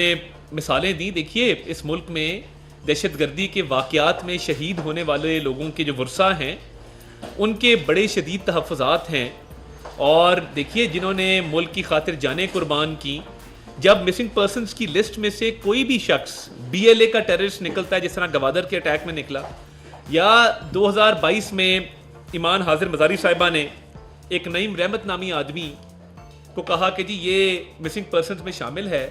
نے مثالیں دی. دیکھیے اس ملک میں دہشت گردی کے واقعات میں شہید ہونے والے لوگوں کے جو ورثاء ہیں ان کے بڑے شدید تحفظات ہیں. اور دیکھیے جنہوں نے ملک کی خاطر جانیں قربان کی، جب مسنگ پرسنز کی لسٹ میں سے کوئی بھی شخص بی ایل اے کا ٹیررسٹ نکلتا ہے، جس طرح گوادر کے اٹیک میں نکلا، یا 2022 میں ایمان حاضر مزاری صاحبہ نے ایک نعیم رحمت نامی آدمی کو کہا کہ جی یہ مسنگ پرسنز میں شامل ہے،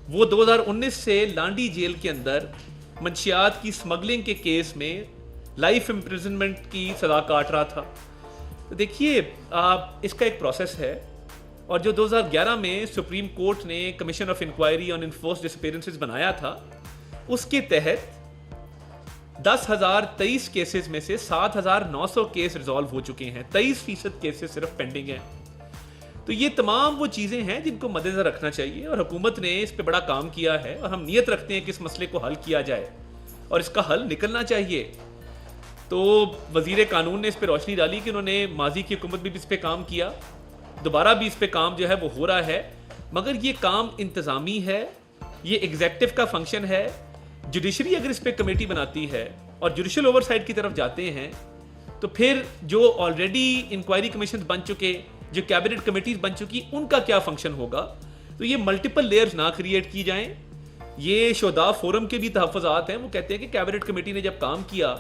وہ 2019 سے لانڈی جیل کے اندر منشیات کی سمگلنگ کے کیس میں لائف امپریزنمنٹ کی سزا کاٹ رہا تھا. تو دیکھیے اس کا ایک پروسیس ہے، اور جو 2011 میں سپریم کورٹ نے commission of inquiry on enforced disappearances بنایا تھا، اس کے تحت 10,023 کیسز میں سے 7,900 کیس ریزالو ہو چکے ہیں. 23% کیسز صرف پینڈنگ ہیں. تو یہ تمام وہ چیزیں ہیں جن کو مد نظر رکھنا چاہیے، اور حکومت نے اس پہ بڑا کام کیا ہے، اور ہم نیت رکھتے ہیں کہ اس مسئلے کو حل کیا جائے اور اس کا حل نکلنا چاہیے. تو وزیر قانون نے اس پہ روشنی ڈالی کہ انہوں نے ماضی کی حکومت بھی اس پہ کام کیا، دوبارہ بھی اس پہ کام جو ہے وہ ہو رہا ہے، مگر یہ کام انتظامی ہے، یہ ایگزیکٹو کا فنکشن ہے. جوڈیشری اگر اس پہ کمیٹی بناتی ہے اور جوڈیشل اوور سائٹ کی طرف جاتے ہیں، تو پھر جو آلریڈی انکوائری کمیشن بن چکے، جو کیبنٹ کمیٹیز بن چکی، ان کا کیا فنکشن ہوگا؟ تو یہ ملٹیپل لیئرز نہ کریٹ کی جائیں. یہ شہداء فورم کے بھی تحفظات ہیں، وہ کہتے ہیں کہ کیبنٹ کمیٹی نے جب کام کیا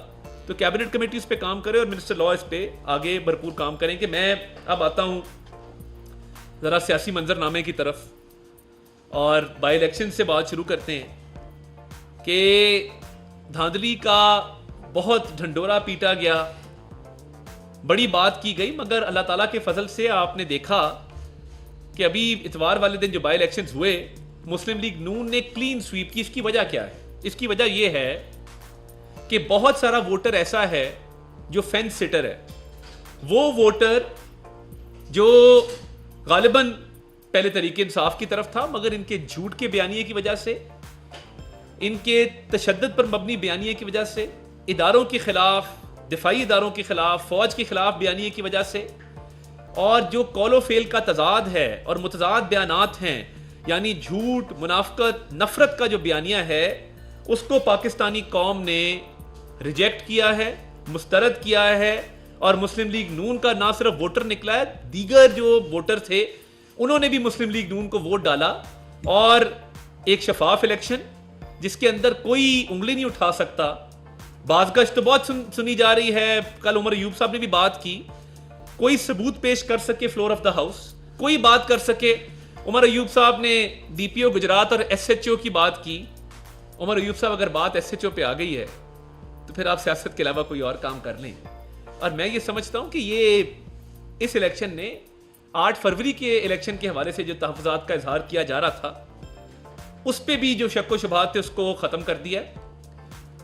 تو کیبنٹ کمیٹی اس پہ کام کرے اور منسٹر لا اس پہ آگے بھرپور کام کریں. کہ میں اب آتا ہوں ذرا سیاسی منظرنامے کی طرف، اور بائی الیکشن سے بات شروع کرتے ہیں کہ دھاندلی کا بہت ڈھنڈورا پیٹا گیا، بڑی بات کی گئی، مگر اللہ تعالیٰ کے فضل سے آپ نے دیکھا کہ ابھی اتوار والے دن جو بائی الیکشنز ہوئے، مسلم لیگ نون نے کلین سویپ کی. اس کی وجہ کیا ہے؟ اس کی وجہ یہ ہے کہ بہت سارا ووٹر ایسا ہے جو فینس سٹر ہے. وہ ووٹر جو غالباً پہلے طریقے انصاف کی طرف تھا، مگر ان کے جھوٹ کے بیانیے کی وجہ سے، ان کے تشدد پر مبنی بیانیے کی وجہ سے، اداروں کے خلاف، دفاعی اداروں کے خلاف، فوج کے خلاف بیانیے کی وجہ سے، اور جو قول و فعل کا تضاد ہے اور متضاد بیانات ہیں، یعنی جھوٹ، منافقت، نفرت کا جو بیانیہ ہے، اس کو پاکستانی قوم نے ریجیکٹ کیا ہے، مسترد کیا ہے. اور مسلم لیگ نون کا نہ صرف ووٹر نکلا ہے، دیگر جو ووٹر تھے انہوں نے بھی مسلم لیگ نون کو ووٹ ڈالا، اور ایک شفاف الیکشن جس کے اندر کوئی انگلی نہیں اٹھا سکتا. بازگشت تو بہت سنی جا رہی ہے، کل عمر ایوب صاحب نے بھی بات کی، کوئی ثبوت پیش کر سکے فلور آف دا ہاؤس، کوئی بات کر سکے. عمر ایوب صاحب نے ڈی پی او گجرات اور ایس ایچ او کی بات کی. عمر ایوب صاحب اگر بات ایس ایچ او پہ آ گئی ہے تو پھر آپ سیاست کے علاوہ کوئی اور کام کر لیں. اور میں یہ سمجھتا ہوں کہ یہ اس الیکشن نے 8 فروری کے الیکشن کے حوالے سے جو تحفظات کا اظہار کیا جا رہا تھا، اس پہ بھی جو شک و شبہات تھے اس کو ختم کر دیا.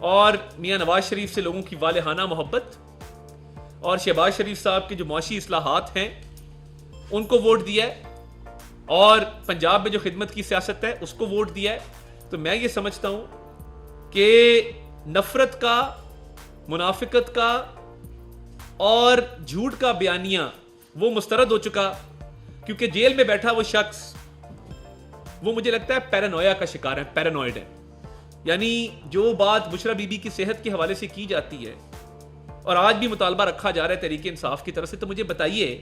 اور میاں نواز شریف سے لوگوں کی والہانہ محبت، اور شہباز شریف صاحب کے جو معاشی اصلاحات ہیں ان کو ووٹ دیا ہے، اور پنجاب میں جو خدمت کی سیاست ہے اس کو ووٹ دیا ہے. تو میں یہ سمجھتا ہوں کہ نفرت کا، منافقت کا اور جھوٹ کا بیانیہ وہ مسترد ہو چکا، کیونکہ جیل میں بیٹھا وہ شخص، وہ مجھے لگتا ہے پیرانویا کا شکار ہے، پیرانوئڈ ہے. یعنی جو بات بشرا بی بی کی صحت کے حوالے سے کی جاتی ہے، اور آج بھی مطالبہ رکھا جا رہا ہے تحریک انصاف کی طرف سے، تو مجھے بتائیے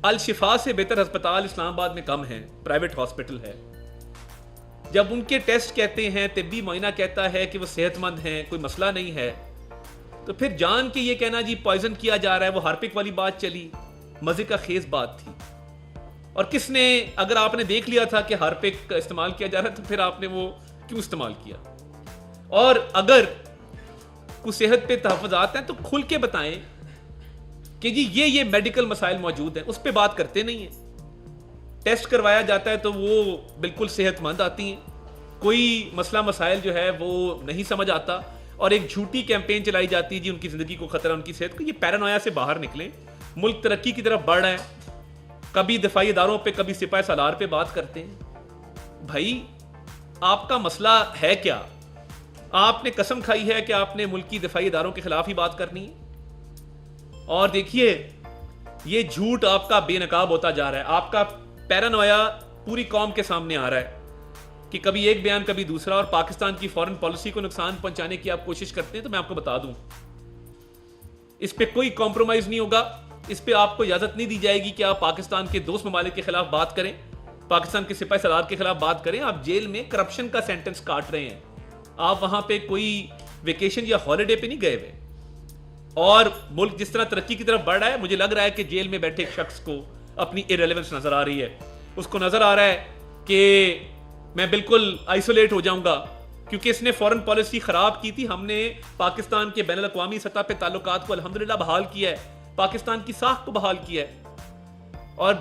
الشفا سے بہتر ہسپتال اسلام آباد میں کم ہیں، پرائیویٹ ہاسپٹل ہے. جب ان کے ٹیسٹ کہتے ہیں، طبی معائنہ کہتا ہے کہ وہ صحت مند ہیں، کوئی مسئلہ نہیں ہے، تو پھر جان کے یہ کہنا جی پوائزن کیا جا رہا ہے، وہ ہارپک والی بات چلی، مزے کا خیز بات تھی. اور کس نے، اگر آپ نے دیکھ لیا تھا کہ ہارپک استعمال کیا جا رہا ہے، تو پھر آپ نے وہ کیوں استعمال کیا؟ اور اگر کوئی صحت پہ تحفظات ہیں تو کھل کے بتائیں کہ جی یہ میڈیکل مسائل موجود ہیں. اس پہ بات کرتے نہیں ہیں. ٹیسٹ کروایا جاتا ہے تو وہ بالکل صحت مند آتی ہیں، کوئی مسئلہ مسائل جو ہے وہ نہیں سمجھ آتا، اور ایک جھوٹی کیمپین چلائی جاتی ہے جی ان کی زندگی کو خطرہ، ان کی صحت کو. یہ پیرانویا سے باہر نکلیں. ملک ترقی کی طرف بڑھ رہا ہے، کبھی دفاعی اداروں پہ، کبھی سپاہ سالار پہ بات کرتے ہیں. بھائی آپ کا مسئلہ ہے کیا؟ آپ نے قسم کھائی ہے کہ آپ نے ملکی دفاعی اداروں کے خلاف ہی بات کرنی ہے. اور دیکھیے یہ جھوٹ آپ کا بے نقاب ہوتا جا رہا ہے، آپ کا پیرانویا پوری قوم کے سامنے آ رہا ہے. کہ کبھی ایک بیان کبھی دوسرا اور پاکستان کی فورن پالیسی کو نقصان پہنچانے کی آپ کوشش کرتے ہیں، تو میں آپ کو بتا دوں اس پہ کوئی کمپرومائز نہیں ہوگا. اس پہ آپ کو اجازت نہیں دی جائے گی کہ آپ پاکستان کے دوست ممالک کے خلاف بات کریں، پاکستان کے سپاہی سالار کے خلاف بات کریں. آپ جیل میں کرپشن کا سینٹنس کاٹ رہے ہیں، آپ وہاں پہ کوئی ویکیشن یا ہالیڈے پہ نہیں گئے ہوئے. اور ملک جس طرح ترقی کی طرف بڑھ رہا ہے، مجھے لگ رہا ہے کہ جیل میں بیٹھے ایک شخص کو اپنی ایریلیونس نظر آ رہی ہے. اس کو نظر آ رہا ہے کہ میں بالکل آئسولیٹ ہو جاؤں گا، کیونکہ اس نے فورن پالیسی خراب کی تھی. ہم نے پاکستان کے بین الاقوامی سطح پہ تعلقات کو الحمدللہ بحال کیا ہے، پاکستان کی ساکھ کو بحال کیا ہے. اور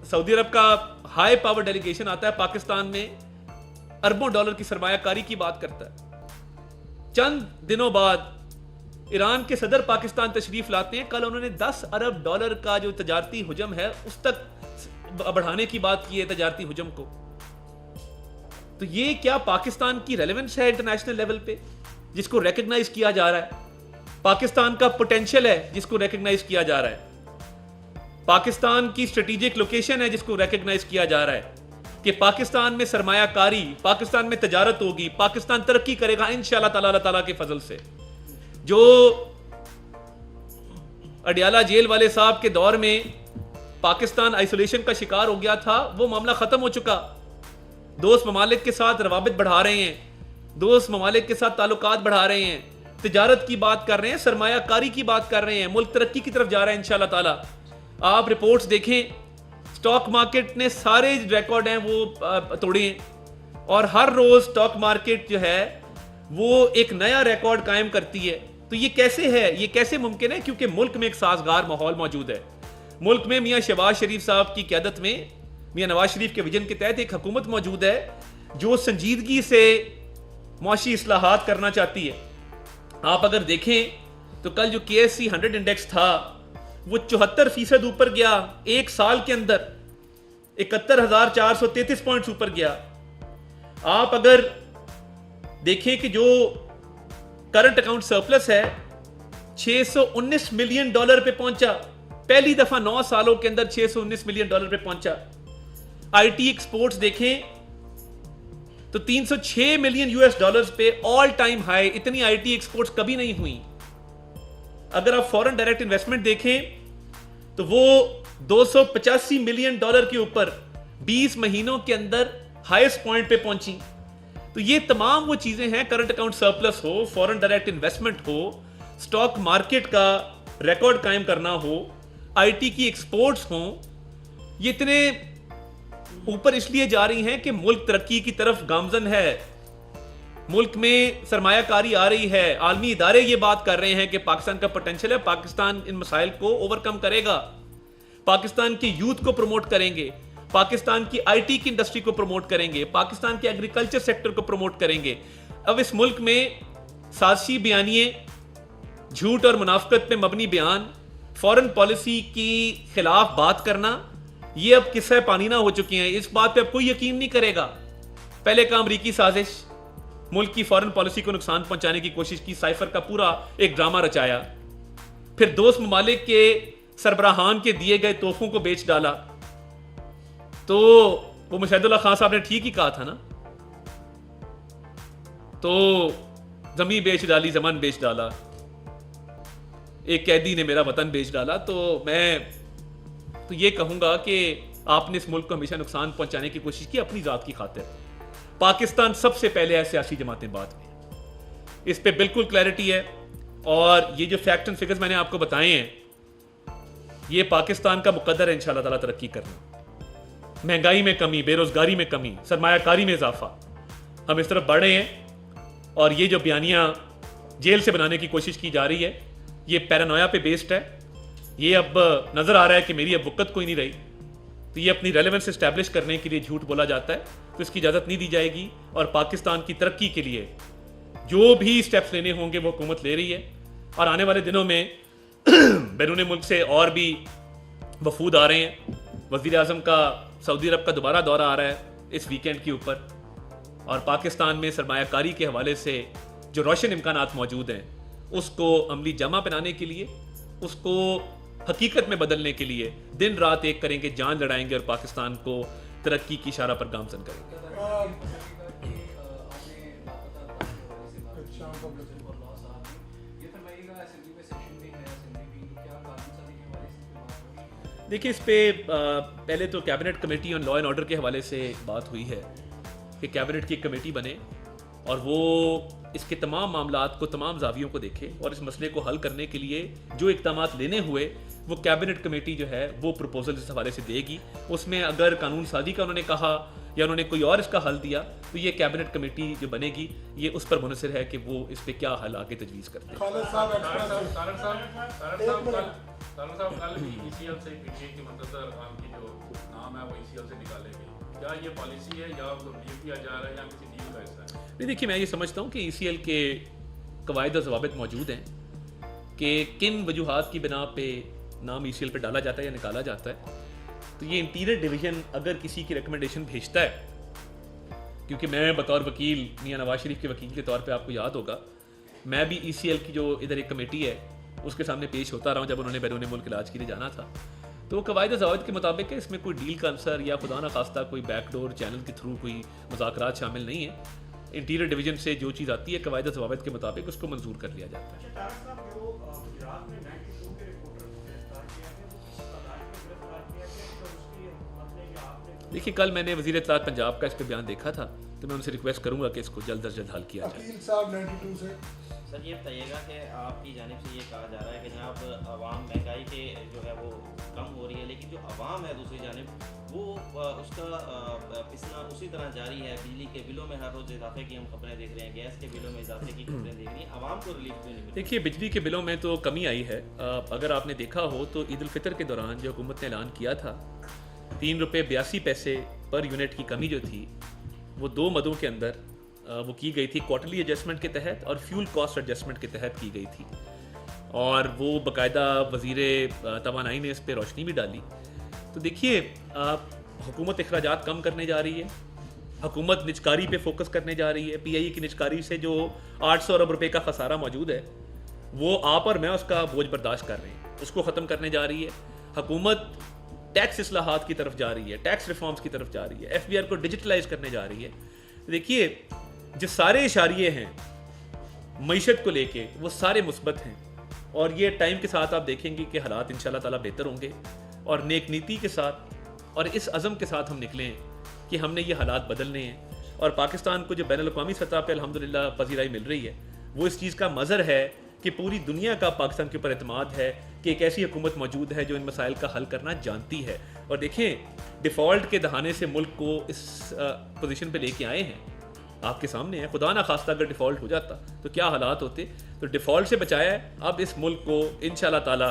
سعودی عرب کا ہائی پاور ڈیلیگیشن آتا ہے پاکستان میں، اربوں ڈالر کی سرمایہ کاری کی بات کرتا ہے. چند دنوں بعد ایران کے صدر پاکستان تشریف لاتے ہیں. کل انہوں نے 10 ارب ڈالر کا جو تجارتی حجم ہے اس تک بڑھانے کی بات کی ہے، تجارتی حجم کو. تو یہ کیا پاکستان کی ریلیونس ہے انٹرنیشنل لیول پہ جس کو ریکگنائز کیا جا رہا ہے؟ پاکستان کا پوٹینشیل ہے جس کو ریکگنائز کیا جا رہا ہے، پاکستان کی اسٹریٹجک لوکیشن ہے جس کو ریکگنائز کیا جا رہا ہے کہ پاکستان میں سرمایہ کاری، پاکستان میں تجارت ہوگی، پاکستان ترقی کرے گا انشاءاللہ تعالی اللہ تعالیٰ کے فضل سے. جو اڈیالہ جیل والے صاحب کے دور میں پاکستان آئسولیشن کا شکار ہو گیا تھا، وہ معاملہ ختم ہو چکا. دوست ممالک کے ساتھ روابط بڑھا رہے ہیں، دوست ممالک کے ساتھ تعلقات بڑھا رہے ہیں، تجارت کی بات کر رہے ہیں، سرمایہ کاری کی بات کر رہے ہیں، ملک ترقی کی طرف جا رہا ہے انشاءاللہ تعالی. آپ رپورٹس دیکھیں، سٹاک مارکیٹ نے سارے ریکارڈ ہیں وہ توڑے ہیں، اور ہر روز سٹاک مارکیٹ جو ہے وہ ایک نیا ریکارڈ قائم کرتی ہے. تو یہ کیسے ہے، یہ کیسے ممکن ہے؟ کیونکہ ملک میں ایک سازگار ماحول موجود ہے. ملک میں میاں شہباز شریف صاحب کی قیادت میں، میاں نواز شریف کے ویژن کے تحت ایک حکومت موجود ہے جو سنجیدگی سے معاشی اصلاحات کرنا چاہتی ہے. آپ اگر دیکھیں تو کل جو KSE 100 انڈیکس تھا وہ 74% اوپر گیا ایک سال کے اندر، 71,433 پوائنٹس اوپر گیا. آپ اگر دیکھیں کہ جو کرنٹ اکاؤنٹ سرپلس ہے 619 ملین ڈالر پہ پہنچا، پہلی دفعہ 9 سالوں کے اندر 619 ملین ڈالر پہ پہنچا. آئی ٹی ایکسپورٹس دیکھیں تو 306 ملین US پہ آل ٹائم ہائی. اتنی آئی ٹی ایکسپورٹس کبھی نہیں ہوئی. اگر آپ فورن ڈائریکٹ انویسٹمنٹ دیکھیں تو وہ 285 ملین ڈالر کے اوپر 20 مہینوں کے اندر ہائیسٹ پوائنٹ پہ پہنچی. تو یہ تمام وہ چیزیں ہیں، کرنٹ اکاؤنٹ سرپلس ہو، فورن ڈائریکٹ انویسٹمنٹ ہو، سٹاک مارکیٹ کا ریکارڈ قائم کرنا ہو، آئی ٹی کی ایکسپورٹس ہوں، یہ اتنے اوپر اس لیے جا رہی ہیں کہ ملک ترقی کی طرف گامزن ہے، ملک میں سرمایہ کاری آ رہی ہے. عالمی ادارے یہ بات کر رہے ہیں کہ پاکستان کا پوٹینشیل ہے، پاکستان ان مسائل کو اوور کم کرے گا، پاکستان کے یوتھ کو پروموٹ کریں گے، پاکستان کی آئی ٹی کی انڈسٹری کو پروموٹ کریں گے، پاکستان کے ایگریکلچر سیکٹر کو پروموٹ کریں گے. اب اس ملک میں سازشی بیانیے، جھوٹ اور منافقت پہ مبنی بیان، فورن پالیسی کی خلاف بات کرنا، یہ اب قصہ پانی نہ ہو چکی ہیں. اس بات پہ اب کوئی یقین نہیں کرے گا. پہلے کا امریکی سازش، ملک کی فورن پالیسی کو نقصان پہنچانے کی کوشش کی، سائفر کا پورا ایک ڈرامہ رچایا، پھر دوست ممالک کے سربراہان کے دیے گئے تحفوں کو بیچ ڈالا. تو وہ مشاہد اللہ خان صاحب نے ٹھیک ہی کہا تھا نا، تو زمین بیچ ڈالی، زمن بیچ ڈالا، ایک قیدی نے میرا وطن بیچ ڈالا. تو میں تو یہ کہوں گا کہ آپ نے اس ملک کو ہمیشہ نقصان پہنچانے کی کوشش کی اپنی ذات کی خاطر. پاکستان سب سے پہلے ہے، سیاسی جماعتیں بعد میں، اس پہ بالکل کلیئرٹی ہے. اور یہ جو فیکٹ اینڈ فگرز میں نے آپ کو بتائے ہیں، یہ پاکستان کا مقدر ہے انشاءاللہ تعالیٰ ترقی کرنا. مہنگائی میں کمی، بے روزگاری میں کمی، سرمایہ کاری میں اضافہ، ہم اس طرف بڑھ رہے ہیں. اور یہ جو بیانیاں جیل سے بنانے کی کوشش کی جا رہی ہے، یہ پیرانویا پہ بیسڈ ہے. یہ اب نظر آ رہا ہے کہ میری اب وقت کوئی نہیں رہی، تو یہ اپنی ریلیونس اسٹیبلش کرنے کے لیے جھوٹ بولا جاتا ہے، تو اس کی اجازت نہیں دی جائے گی. اور پاکستان کی ترقی کے لیے جو بھی اسٹیپس لینے ہوں گے وہ حکومت لے رہی ہے. اور آنے والے دنوں میں بیرون ملک سے اور بھی وفود آ رہے ہیں. وزیر اعظم کا سعودی عرب کا دوبارہ دورہ آ رہا ہے اس ویکینڈ کے اوپر. اور پاکستان میں سرمایہ کاری کے حوالے سے جو روشن امکانات موجود ہیں اس کو عملی جمع بنانے کے لیے، اس کو حقیقت میں بدلنے کے لیے دن رات ایک کریں گے، جان لڑائیں گے اور پاکستان کو ترقی کی اشارہ پر گامزن کریں گے. دیکھیے اس پہ پہلے تو cabinet committee on law and order کے حوالے سے بات ہوئی ہے کہ کیبنٹ کی ایک کمیٹی بنے اور وہ اس کے تمام معاملات کو تمام زاویوں کو دیکھے اور اس مسئلے کو حل کرنے کے لیے جو اقدامات لینے ہوئے وہ کیبنٹ کمیٹی جو ہے وہ پروپوزل اس حوالے سے دے گی. اس میں اگر قانون سازی کا انہوں نے کہا یا انہوں نے کوئی اور اس کا حل دیا تو یہ کیبنٹ کمیٹی جو بنے گی یہ اس پر منحصر ہے کہ وہ اس پہ کیا حل آگے تجویز کرتے ہیں. نہیں دیکھیے میں یہ سمجھتا ہوں کہ ای سی ایل کے قواعد و ضوابط موجود ہیں کہ کن وجوہات کی بنا پہ نام ای سی ایل پہ ڈالا جاتا ہے یا نکالا جاتا ہے. تو یہ انٹیریئر ڈویژن اگر کسی کی ریکمنڈیشن بھیجتا ہے, کیونکہ میں بطور وکیل میاں نواز شریف کے وکیل کے طور پہ آپ کو یاد ہوگا میں بھی ای سی ایل کی جو ادھر ایک کمیٹی ہے اس کے سامنے پیش ہوتا رہا ہوں جب انہوں نے بیرون ملک علاج کے لیے جانا تھا. تو وہ قواعد و ضوابط کے مطابق ہے, اس میں کوئی ڈیل کا عنصر یا خدا نخواستہ کوئی بیک ڈور چینل کے تھرو کوئی مذاکرات شامل نہیں ہے. انٹیریئر ڈویژن سے جو چیز آتی ہے قواعد و ضوابط کے مطابق اس کو منظور کر لیا جاتا ہے. دیکھیے کل میں نے وزیر اطلاعات پنجاب کا اس پہ بیان دیکھا تھا تو میں ان سے ریکویسٹ کروں گا کہ اس کو جلد از جلد حل کیا جائے. سر یہ بتائیے گا کہ آپ کی جانب سے یہ کہا جا رہا ہے کہ جناب عوام مہنگائی کے جو ہے وہ کم ہو رہی ہے لیکن جو عوام ہے دوسری جانب وہ اس کا پسنا اسی طرح جاری ہے. بجلی کے بلوں میں ہر روز اضافے کی ہم خبریں دیکھ رہے ہیں, گیس کے بلوں میں اضافے کی خبریں دیکھ رہی ہیں, عوام کو ریلیف کیوں نہیں مل رہی؟ دیکھیے بجلی کے بلوں میں تو کمی آئی ہے. اگر آپ نے دیکھا ہو تو عید الفطر کے دوران جو حکومت نے اعلان کیا تھا 3 روپے 82 پیسے پر یونٹ کی کمی جو تھی وہ 2 مدوں کے اندر وہ کی گئی تھی کوارٹرلی ایڈجسٹمنٹ کے تحت اور فیول کاسٹ ایڈجسٹمنٹ کے تحت کی گئی تھی, اور وہ باقاعدہ وزیر توانائی نے اس پہ روشنی بھی ڈالی. تو دیکھیے حکومت اخراجات کم کرنے جا رہی ہے, حکومت نجکاری پہ فوکس کرنے جا رہی ہے. پی آئی اے کی نجکاری سے جو 800 ارب روپے کا خسارہ موجود ہے وہ آپ اور میں اس کا بوجھ برداشت کر رہے ہیں, اس کو ختم کرنے جا رہی ہے. حکومت ٹیکس اصلاحات کی طرف جا رہی ہے, ٹیکس ریفارمز کی طرف جا رہی ہے, ایف بی آر کو ڈیجیٹلائز کرنے جا رہی ہے. دیکھیے جو سارے اشاریے ہیں معیشت کو لے کے وہ سارے مثبت ہیں, اور یہ ٹائم کے ساتھ آپ دیکھیں گے کہ حالات انشاءاللہ تعالیٰ بہتر ہوں گے, اور نیک نیتی کے ساتھ اور اس عزم کے ساتھ ہم نکلیں کہ ہم نے یہ حالات بدلنے ہیں. اور پاکستان کو جو بین الاقوامی سطح پہ الحمدللہ پذیرائی مل رہی ہے وہ اس چیز کا مظہر ہے کہ پوری دنیا کا پاکستان کے اوپر اعتماد ہے کہ ایک ایسی حکومت موجود ہے جو ان مسائل کا حل کرنا جانتی ہے. اور دیکھیں ڈیفالٹ کے دہانے سے ملک کو اس پوزیشن پہ لے کے آئے ہیں, آپ کے سامنے ہے. خدا نہ خواستہ اگر ڈیفالٹ ہو جاتا تو کیا حالات ہوتے. تو ڈیفالٹ سے بچایا ہے. اب اس ملک کو انشاءاللہ تعالی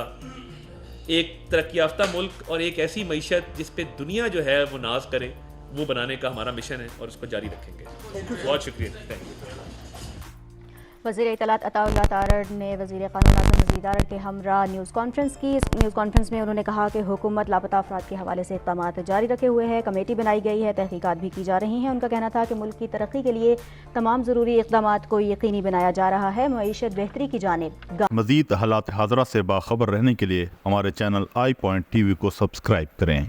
ایک ترقی یافتہ ملک اور ایک ایسی معیشت جس پہ دنیا جو ہے وہ ناز کرے وہ بنانے کا ہمارا مشن ہے, اور اس کو جاری رکھیں گے. بہت شکریہ. Thank you. وزیر اطلاعات عطا اللہ تارڑ نے وزیر قانون اعظم مزید تارڑ کے ہمراہ نیوز کانفرنس کی. اس نیوز کانفرنس میں انہوں نے کہا کہ حکومت لاپتہ افراد کے حوالے سے اقدامات جاری رکھے ہوئے ہے, کمیٹی بنائی گئی ہے, تحقیقات بھی کی جا رہی ہیں. ان کا کہنا تھا کہ ملک کی ترقی کے لیے تمام ضروری اقدامات کو یقینی بنایا جا رہا ہے, معیشت بہتری کی جانب. مزید حالات حاضرہ سے باخبر رہنے کے لیے ہمارے channel I point T V کو سبسکرائب کریں.